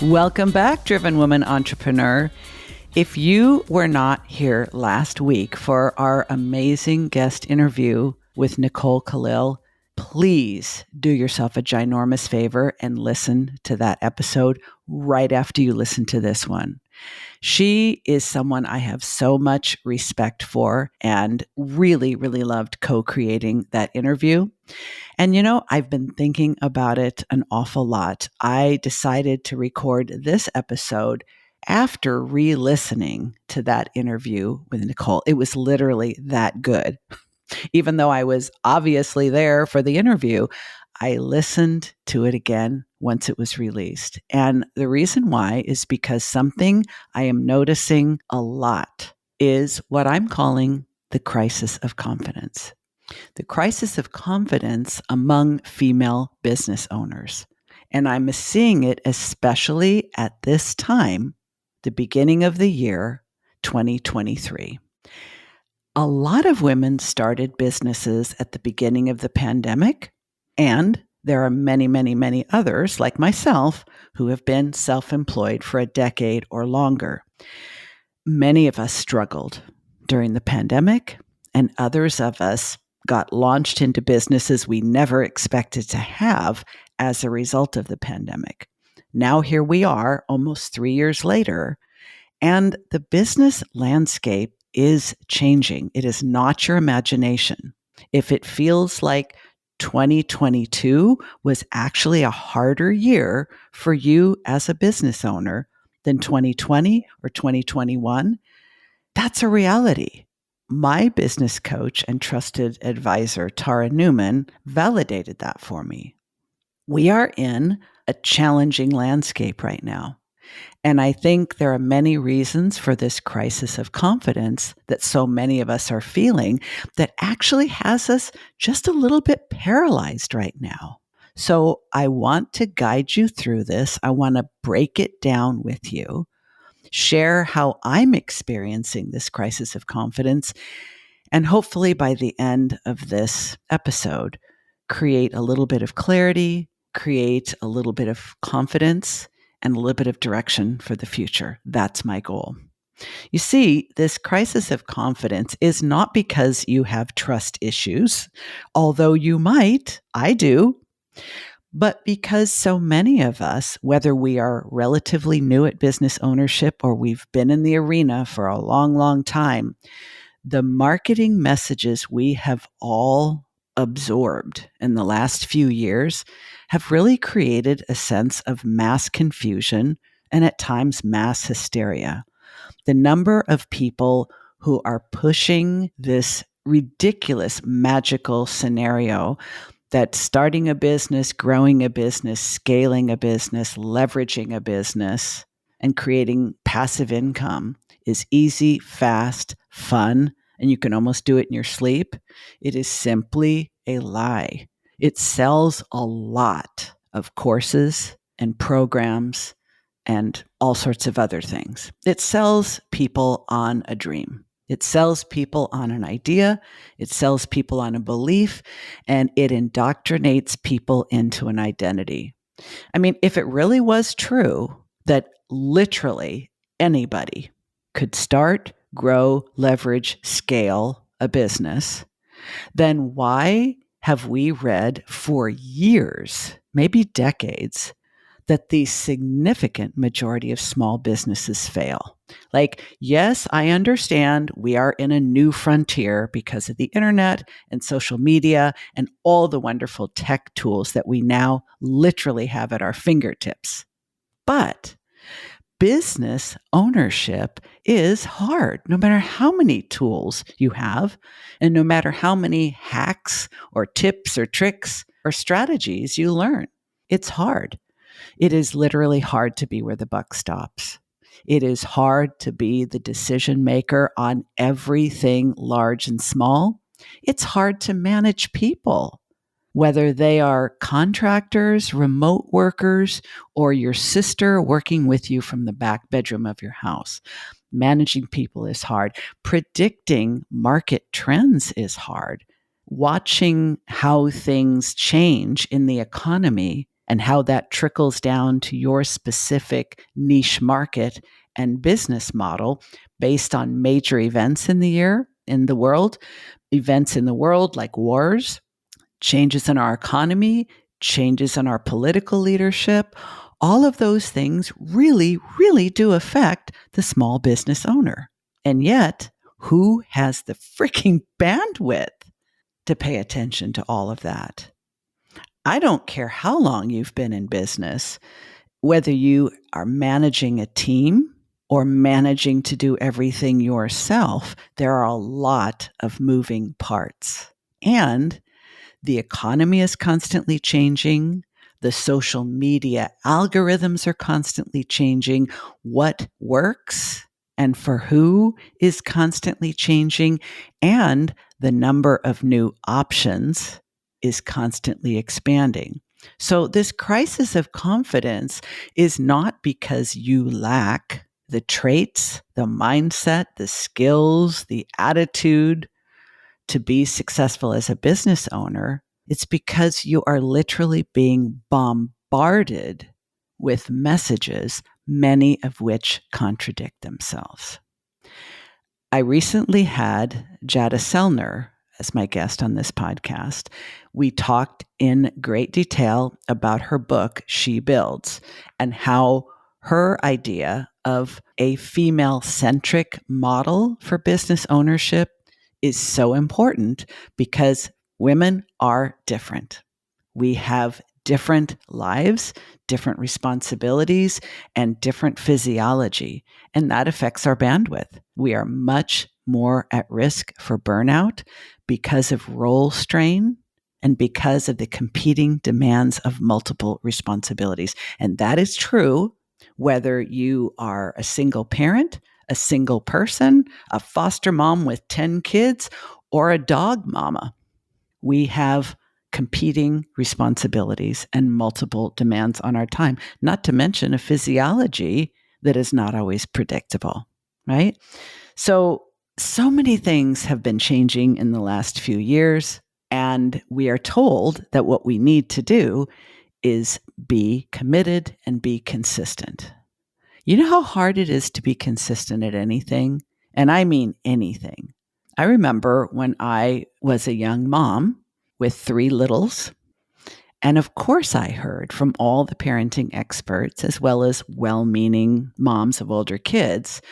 Welcome back, Driven Woman Entrepreneur. If you were not here last week for our amazing guest interview with Nicole Khalil, please do yourself a ginormous favor and listen to that episode right after you listen to this one. She is someone I have so much respect for and really, really loved co-creating that interview. And I've been thinking about it an awful lot. I decided to record this episode after re-listening to that interview with Nicole. It was literally that good. Even though I was obviously there for the interview, I listened to it again once it was released. And the reason why is because something I am noticing a lot is what I'm calling the crisis of confidence. The crisis of confidence among female business owners. And I'm seeing it especially at this time, the beginning of the year, 2023. A lot of women started businesses at the beginning of the pandemic, and there are many, many, many others, like myself, who have been self-employed for a decade or longer. Many of us struggled during the pandemic, and others of us got launched into businesses we never expected to have as a result of the pandemic. Now here we are, almost 3 years later, and the business landscape is changing. It is not your imagination. If it feels like 2022 was actually a harder year for you as a business owner than 2020 or 2021, that's a reality. My business coach and trusted advisor, Tara Newman, validated that for me. We are in a challenging landscape right now. And I think there are many reasons for this crisis of confidence that so many of us are feeling that actually has us just a little bit paralyzed right now. So I want to guide you through this. I want to break it down with you, share how I'm experiencing this crisis of confidence, and hopefully by the end of this episode, create a little bit of clarity, create a little bit of confidence, and a little bit of direction for the future. That's my goal. You see, this crisis of confidence is not because you have trust issues, although you might, I do, but because so many of us, whether we are relatively new at business ownership or we've been in the arena for a long, long time, the marketing messages we have all absorbed in the last few years have really created a sense of mass confusion and at times mass hysteria. The number of people who are pushing this ridiculous magical scenario that starting a business, growing a business, scaling a business, leveraging a business, and creating passive income is easy, fast, fun, and you can almost do it in your sleep. It is simply a lie. It sells a lot of courses and programs and all sorts of other things. It sells people on a dream. It sells people on an idea. It sells people on a belief, and it indoctrinates people into an identity. I mean, if it really was true that literally anybody could start, grow, leverage, scale a business, then why have we read for years, maybe decades, that the significant majority of small businesses fail? Like, yes, I understand we are in a new frontier because of the internet and social media and all the wonderful tech tools that we now literally have at our fingertips. But business ownership is hard, no matter how many tools you have, and no matter how many hacks or tips or tricks or strategies you learn. It's hard. It is literally hard to be where the buck stops. It is hard to be the decision maker on everything large and small. It's hard to manage people, whether they are contractors, remote workers, or your sister working with you from the back bedroom of your house. Managing people is hard. Predicting market trends is hard. Watching how things change in the economy and how that trickles down to your specific niche market and business model based on major events in the world, events in the world like wars, changes in our economy, changes in our political leadership. All of those things really, really do affect the small business owner. And yet, who has the freaking bandwidth to pay attention to all of that? I don't care how long you've been in business, whether you are managing a team or managing to do everything yourself, there are a lot of moving parts. And the economy is constantly changing. The social media algorithms are constantly changing. What works and for who is constantly changing. And the number of new options is constantly expanding. So this crisis of confidence is not because you lack the traits, the mindset, the skills, the attitude to be successful as a business owner. It's because you are literally being bombarded with messages, many of which contradict themselves. I recently had Jada Selner as my guest on this podcast. We talked in great detail about her book, She Builds, and how her idea of a female-centric model for business ownership is so important because women are different. We have different lives, different responsibilities, and different physiology, and that affects our bandwidth. We are much more at risk for burnout because of role strain and because of the competing demands of multiple responsibilities. And that is true whether you are a single parent, a single person, a foster mom with 10 kids, or a dog mama. We have competing responsibilities and multiple demands on our time, not to mention a physiology that is not always predictable, right? So many things have been changing in the last few years, and we are told that what we need to do is be committed and be consistent. You know how hard it is to be consistent at anything? And I mean anything. I remember when I was a young mom with 3 littles, and of course I heard from all the parenting experts, as well as well-meaning moms of older kids,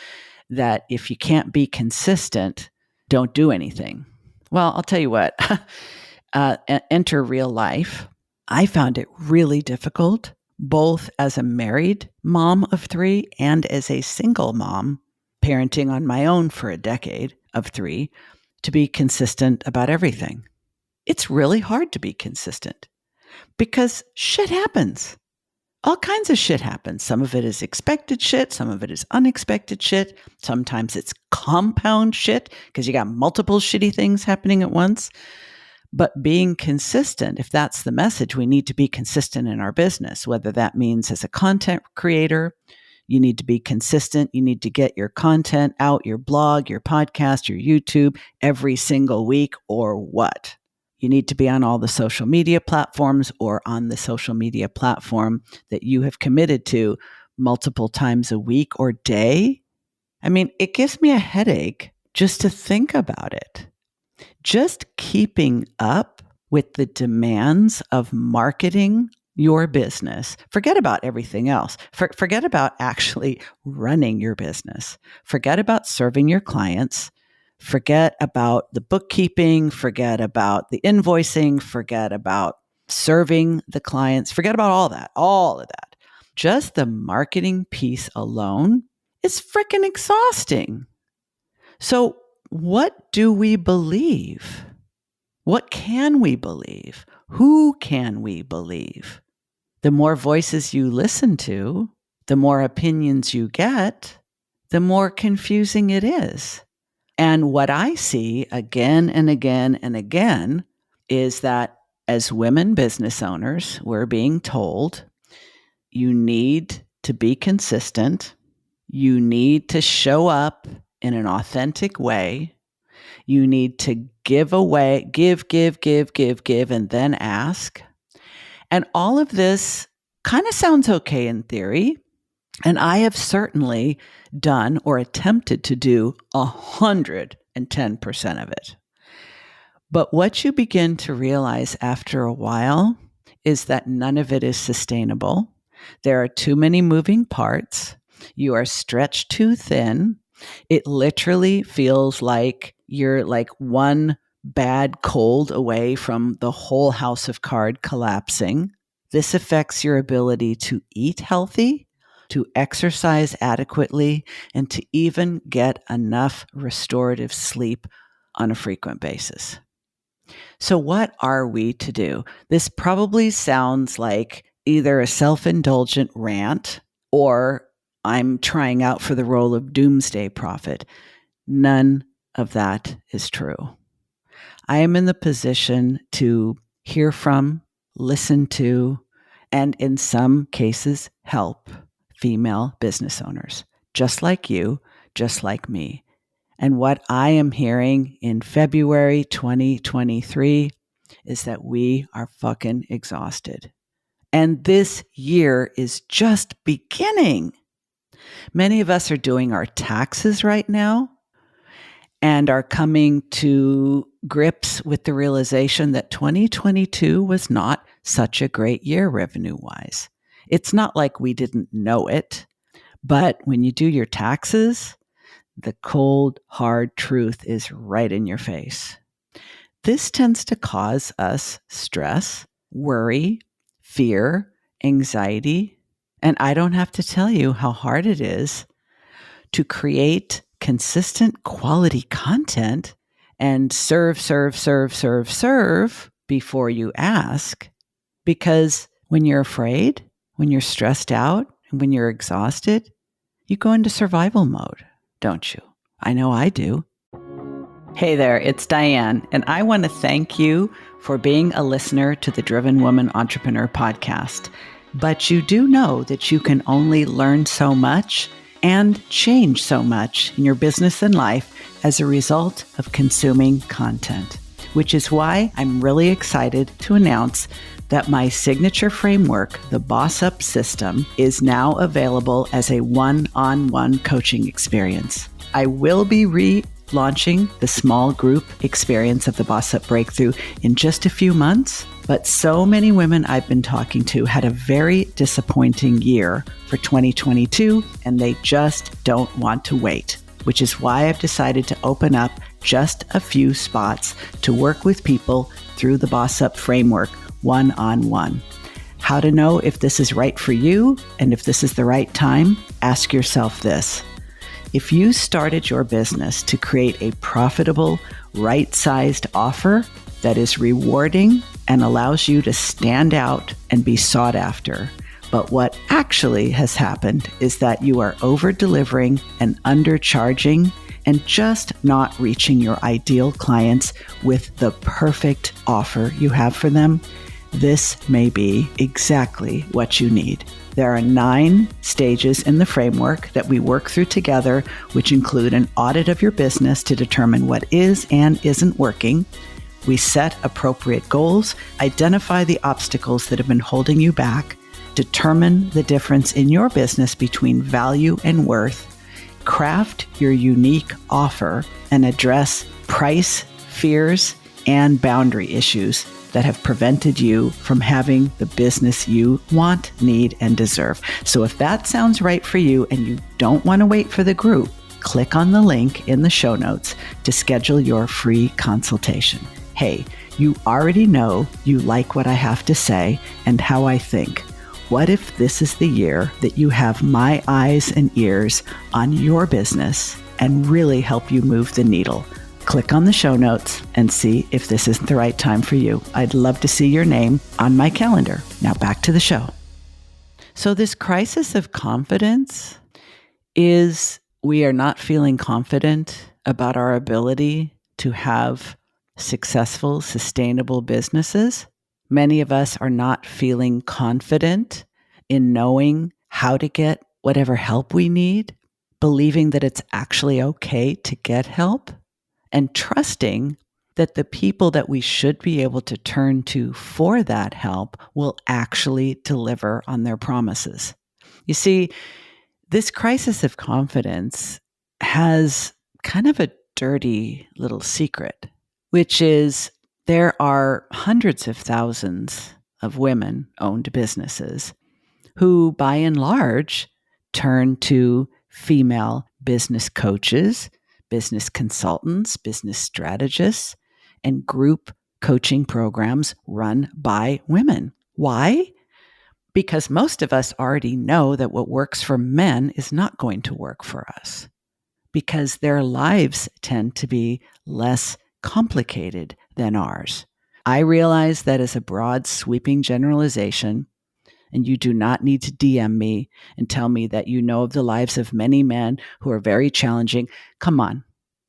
that if you can't be consistent, don't do anything. Well, I'll tell you what, enter real life. I found it really difficult, both as a married mom of 3 and as a single mom, parenting on my own for a decade of 3, to be consistent about everything. It's really hard to be consistent because shit happens. All kinds of shit happens. Some of it is expected shit. Some of it is unexpected shit. Sometimes it's compound shit because you got multiple shitty things happening at once. But being consistent, if that's the message, we need to be consistent in our business, whether that means as a content creator, you need to be consistent. You need to get your content out, your blog, your podcast, your YouTube every single week, or what? You need to be on all the social media platforms or on the social media platform that you have committed to multiple times a week or day. I mean, it gives me a headache just to think about it. Just keeping up with the demands of marketing your business. Forget about everything else. Forget about actually running your business. Forget about serving your clients. Forget about the bookkeeping. Forget about the invoicing. Forget about serving the clients. Forget about all of that. Just the marketing piece alone is freaking exhausting. So what do we believe? What can we believe? Who can we believe? The more voices you listen to, the more opinions you get, the more confusing it is. And what I see again and again and again is that as women business owners, we're being told you need to be consistent. You need to show up in an authentic way. You need to give away, give, and then ask. And all of this kind of sounds okay in theory. And I have certainly done or attempted to do 110% of it. But what you begin to realize after a while is that none of it is sustainable. There are too many moving parts. You are stretched too thin. It literally feels like you're like one bad cold away from the whole house of cards collapsing. This affects your ability to eat healthy, to exercise adequately, and to even get enough restorative sleep on a frequent basis. So, what are we to do? This probably sounds like either a self indulgent rant or I'm trying out for the role of doomsday prophet. None of that is true. I am in the position to hear from, listen to, and in some cases, help female business owners, just like you, just like me. And what I am hearing in February 2023 is that we are fucking exhausted. And this year is just beginning. Many of us are doing our taxes right now and are coming to grips with the realization that 2022 was not such a great year revenue-wise. It's not like we didn't know it, but when you do your taxes, the cold, hard truth is right in your face. This tends to cause us stress, worry, fear, anxiety, and I don't have to tell you how hard it is to create consistent quality content and serve before you ask. Because when you're afraid, when you're stressed out, and when you're exhausted, you go into survival mode, don't you? I know I do. Hey there, it's Diane, and I want to thank you for being a listener to the Driven Woman Entrepreneur podcast. But you do know that you can only learn so much and change so much in your business and life as a result of consuming content, which is why I'm really excited to announce that my signature framework, the Boss Up System, is now available as a one-on-one coaching experience. I will be relaunching the small group experience of the Boss Up Breakthrough in just a few months, but so many women I've been talking to had a very disappointing year for 2022, and they just don't want to wait, which is why I've decided to open up just a few spots to work with people through the Boss Up framework one-on-one. How to know if this is right for you and if this is the right time? Ask yourself this. If you started your business to create a profitable, right-sized offer that is rewarding and allows you to stand out and be sought after, but what actually has happened is that you are over-delivering and undercharging and just not reaching your ideal clients with the perfect offer you have for them, this may be exactly what you need. There are 9 stages in the framework that we work through together, which include an audit of your business to determine what is and isn't working. We set appropriate goals, identify the obstacles that have been holding you back, determine the difference in your business between value and worth, craft your unique offer, and address price, fears, and boundary issues that have prevented you from having the business you want, need, and deserve. So if that sounds right for you and you don't want to wait for the group, click on the link in the show notes to schedule your free consultation. Hey, you already know you like what I have to say and how I think. What if this is the year that you have my eyes and ears on your business and really help you move the needle? Click on the show notes and see if this isn't the right time for you. I'd love to see your name on my calendar. Now back to the show. So this crisis of confidence is we are not feeling confident about our ability to have successful, sustainable businesses. Many of us are not feeling confident in knowing how to get whatever help we need, believing that it's actually okay to get help, and trusting that the people that we should be able to turn to for that help will actually deliver on their promises. You see, this crisis of confidence has kind of a dirty little secret, which is there are hundreds of thousands of women-owned businesses who, by and large, turn to female business coaches, business consultants, business strategists, and group coaching programs run by women. Why? Because most of us already know that what works for men is not going to work for us, because their lives tend to be less complicated than ours. I realize that is a broad, sweeping generalization, and you do not need to DM me and tell me that you know of the lives of many men who are very challenging. Come on,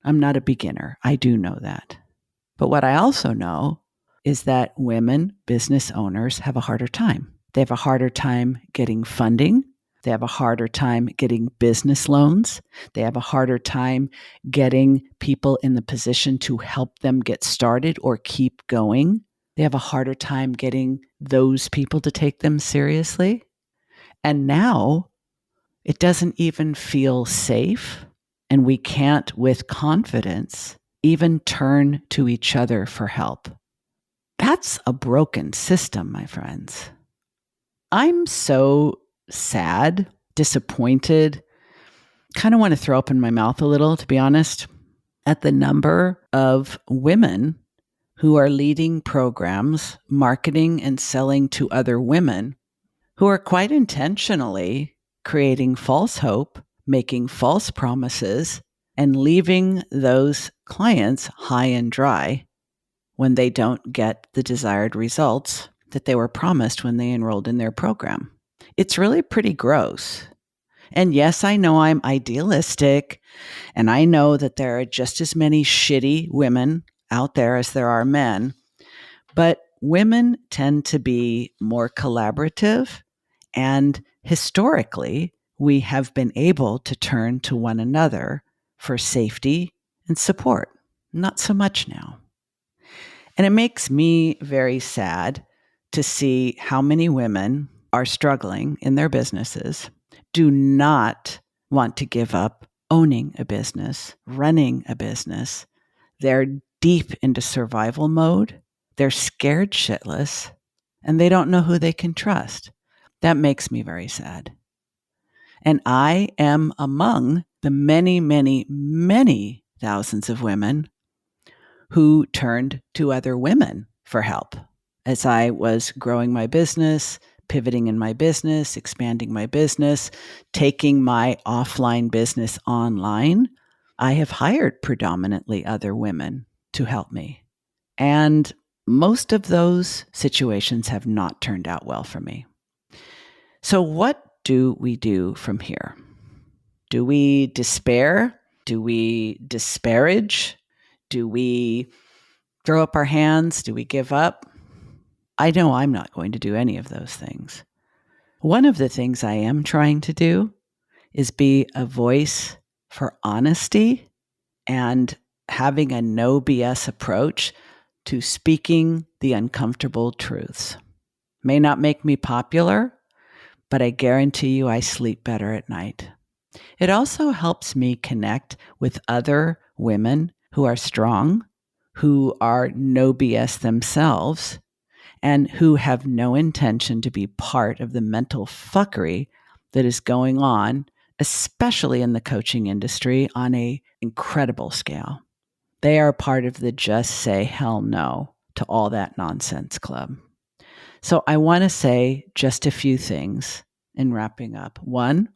I'm not a beginner. I do know that. But what I also know is that women business owners have a harder time. They have a harder time getting funding. They have a harder time getting business loans. They have a harder time getting people in the position to help them get started or keep going. They have a harder time getting those people to take them seriously. And now it doesn't even feel safe, and we can't, with confidence, even turn to each other for help. That's a broken system, my friends. I'm so sad, disappointed, kind of want to throw up in my mouth a little, to be honest, at the number of women who are leading programs, marketing and selling to other women, who are quite intentionally creating false hope, making false promises, and leaving those clients high and dry when they don't get the desired results that they were promised when they enrolled in their program. It's really pretty gross. And yes, I know I'm idealistic, and I know that there are just as many shitty women out there as there are men, but women tend to be more collaborative, and historically, we have been able to turn to one another for safety and support. Not so much now. And it makes me very sad to see how many women are struggling in their businesses, do not want to give up owning a business, running a business. They're deep into survival mode. They're scared shitless, and they don't know who they can trust. That makes me very sad. And I am among the many, many, many thousands of women who turned to other women for help as I was growing my business, pivoting in my business, expanding my business, taking my offline business online. I have hired predominantly other women to help me. And most of those situations have not turned out well for me. So what do we do from here? Do we despair? Do we disparage? Do we throw up our hands? Do we give up? I know I'm not going to do any of those things. One of the things I am trying to do is be a voice for honesty and having a no BS approach to speaking the uncomfortable truths. May not make me popular, but I guarantee you I sleep better at night. It also helps me connect with other women who are strong, who are no BS themselves, and who have no intention to be part of the mental fuckery that is going on, especially in the coaching industry on an incredible scale. They are part of the just say hell no to all that nonsense club. So I want to say just a few things in wrapping up. One,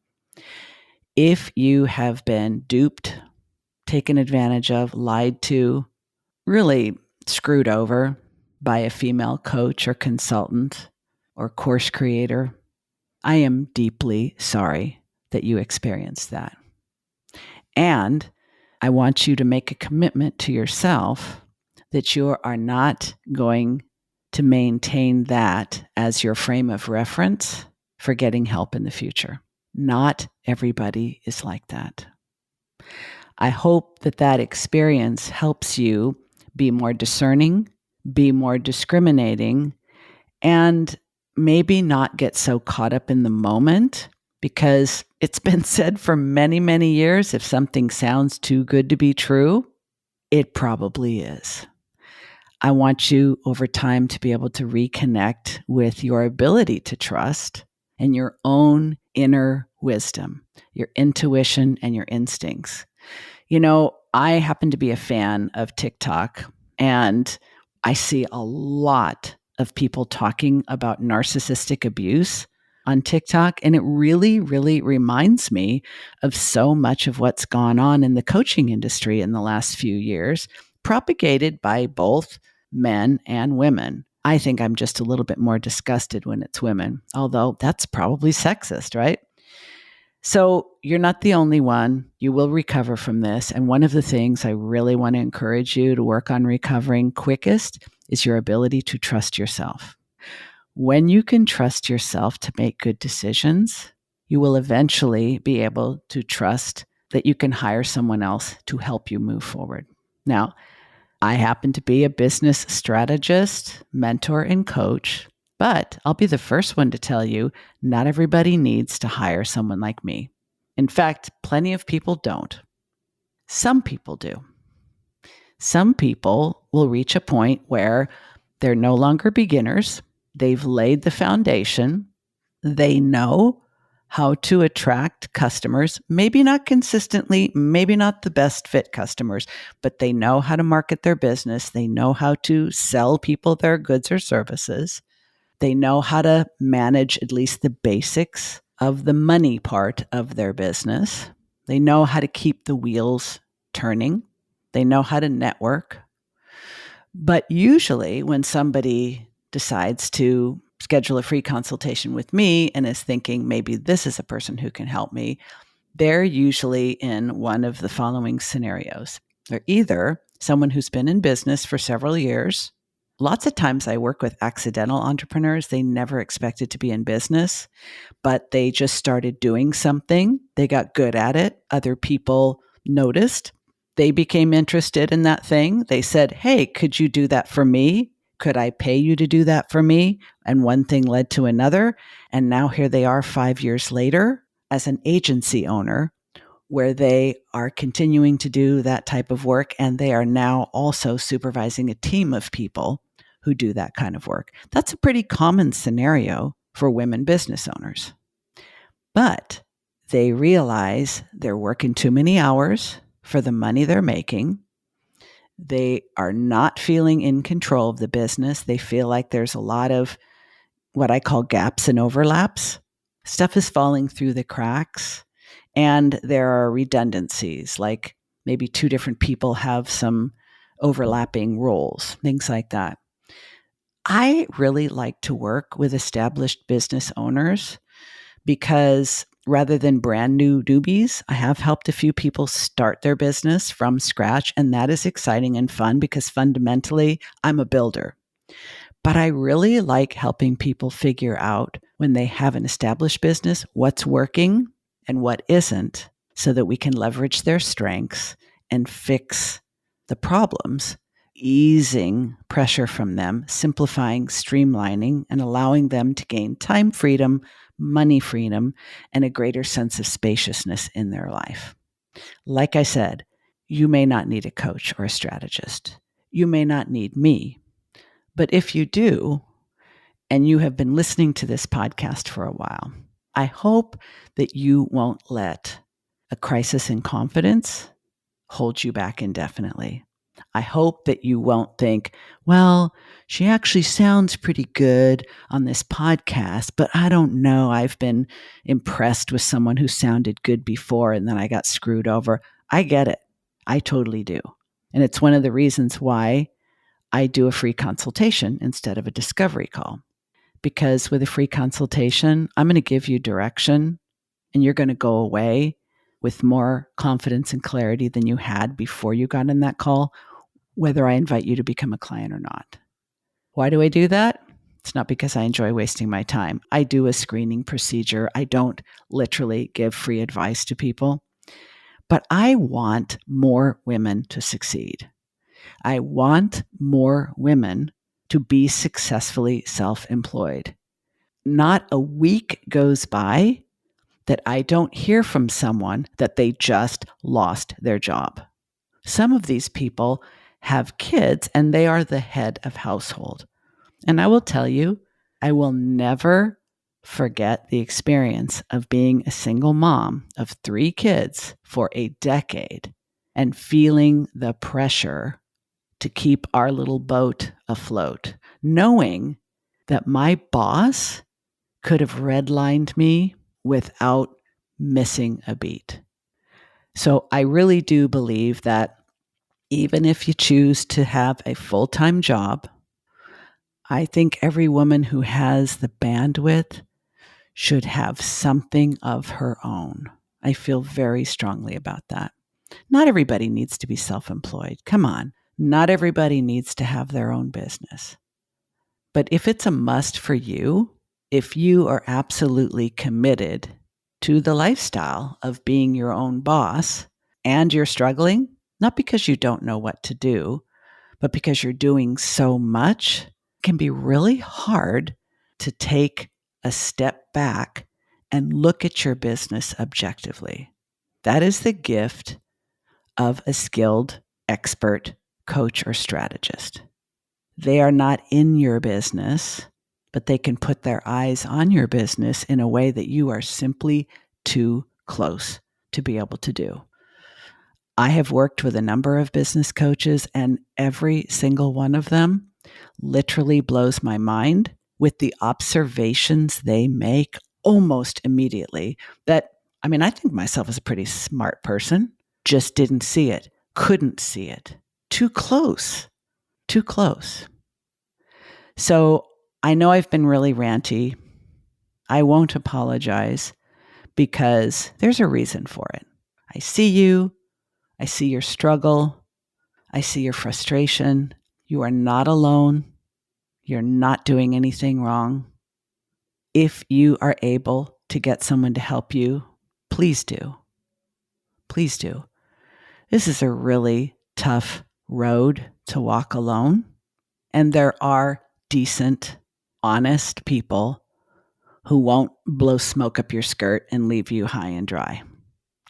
if you have been duped, taken advantage of, lied to, really screwed over by a female coach or consultant or course creator, I am deeply sorry that you experienced that. And I want you to make a commitment to yourself that you are not going to maintain that as your frame of reference for getting help in the future. Not everybody is like that. I hope that that experience helps you be more discerning, be more discriminating, and maybe not get so caught up in the moment, because it's been said for many, many years, if something sounds too good to be true, it probably is. I want you over time to be able to reconnect with your ability to trust and your own inner wisdom, your intuition and your instincts. I happen to be a fan of TikTok, and I see a lot of people talking about narcissistic abuse on TikTok. And it really, really reminds me of so much of what's gone on in the coaching industry in the last few years, propagated by both men and women. I think I'm just a little bit more disgusted when it's women, although that's probably sexist, right? So you're not the only one. You will recover from this. And one of the things I really want to encourage you to work on recovering quickest is your ability to trust yourself. When you can trust yourself to make good decisions, you will eventually be able to trust that you can hire someone else to help you move forward. Now, I happen to be a business strategist, mentor, and coach, but I'll be the first one to tell you, not everybody needs to hire someone like me. In fact, plenty of people don't. Some people do. Some people will reach a point where they're no longer beginners. They've laid the foundation. They know how to attract customers, maybe not consistently, maybe not the best fit customers, but they know how to market their business. They know how to sell people their goods or services. They know how to manage at least the basics of the money part of their business. They know how to keep the wheels turning. They know how to network. But usually when somebody decides to schedule a free consultation with me and is thinking maybe this is a person who can help me, they're usually in one of the following scenarios. They're either someone who's been in business for several years. Lots of times I work with accidental entrepreneurs. They never expected to be in business, but they just started doing something. They got good at it. Other people noticed. They became interested in that thing. They said, hey, could you do that for me? Could I pay you to do that for me? And one thing led to another. And now here they are 5 years later as an agency owner, where they are continuing to do that type of work. And they are now also supervising a team of people who do that kind of work. That's a pretty common scenario for women business owners. But they realize they're working too many hours for the money they're making. They are not feeling in control of the business. They feel like there's a lot of what I call gaps and overlaps. Stuff is falling through the cracks, and there are redundancies, like maybe two different people have some overlapping roles, things like that. I really like to work with established business owners because rather than brand new newbies, I have helped a few people start their business from scratch. And that is exciting and fun because fundamentally, I'm a builder. But I really like helping people figure out when they have an established business, what's working and what isn't, so that we can leverage their strengths and fix the problems, easing pressure from them, simplifying, streamlining, and allowing them to gain time freedom, money freedom, and a greater sense of spaciousness in their life. Like I said, you may not need a coach or a strategist. You may not need me. But if you do, and you have been listening to this podcast for a while, I hope that you won't let a crisis in confidence hold you back indefinitely. I hope that you won't think, well, she actually sounds pretty good on this podcast, but I don't know. I've been impressed with someone who sounded good before and then I got screwed over. I get it. I totally do. And it's one of the reasons why I do a free consultation instead of a discovery call. Because with a free consultation, I'm going to give you direction and you're going to go away with more confidence and clarity than you had before you got in that call, whether I invite you to become a client or not. Why do I do that? It's not because I enjoy wasting my time. I do a screening procedure. I don't literally give free advice to people, but I want more women to succeed. I want more women to be successfully self-employed. Not a week goes by that I don't hear from someone that they just lost their job. Some of these people have kids and they are the head of household. And I will tell you, I will never forget the experience of being a single mom of 3 kids for a decade and feeling the pressure to keep our little boat afloat, knowing that my boss could have redlined me without missing a beat. So I really do believe that even if you choose to have a full-time job, I think every woman who has the bandwidth should have something of her own. I feel very strongly about that. Not everybody needs to be self-employed. Come on. Not everybody needs to have their own business. But if it's a must for you, if you are absolutely committed to the lifestyle of being your own boss and you're struggling, not because you don't know what to do, but because you're doing so much, it can be really hard to take a step back and look at your business objectively. That is the gift of a skilled expert coach or strategist. They are not in your business, but they can put their eyes on your business in a way that you are simply too close to be able to do. I have worked with a number of business coaches, and every single one of them literally blows my mind with the observations they make almost immediately that, I think myself as a pretty smart person, just didn't see it, couldn't see it. Too close. So I know I've been really ranty. I won't apologize because there's a reason for it. I see you. I see your struggle. I see your frustration. You are not alone. You're not doing anything wrong. If you are able to get someone to help you, please do. Please do. This is a really tough road to walk alone. And there are decent, honest people who won't blow smoke up your skirt and leave you high and dry.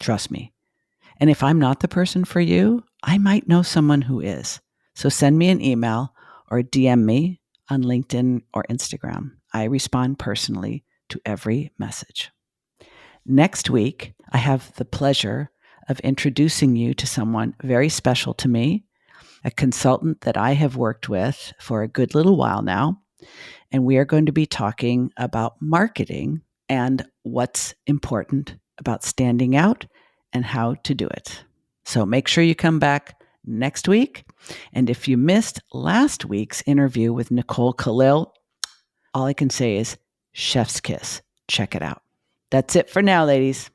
Trust me. And if I'm not the person for you, I might know someone who is. So send me an email or DM me on LinkedIn or Instagram. I respond personally to every message. Next week, I have the pleasure of introducing you to someone very special to me, a consultant that I have worked with for a good little while now. And we are going to be talking about marketing and what's important about standing out and how to do it. So make sure you come back next week. And if you missed last week's interview with Nicole Khalil, all I can say is chef's kiss. Check it out. That's it for now, ladies.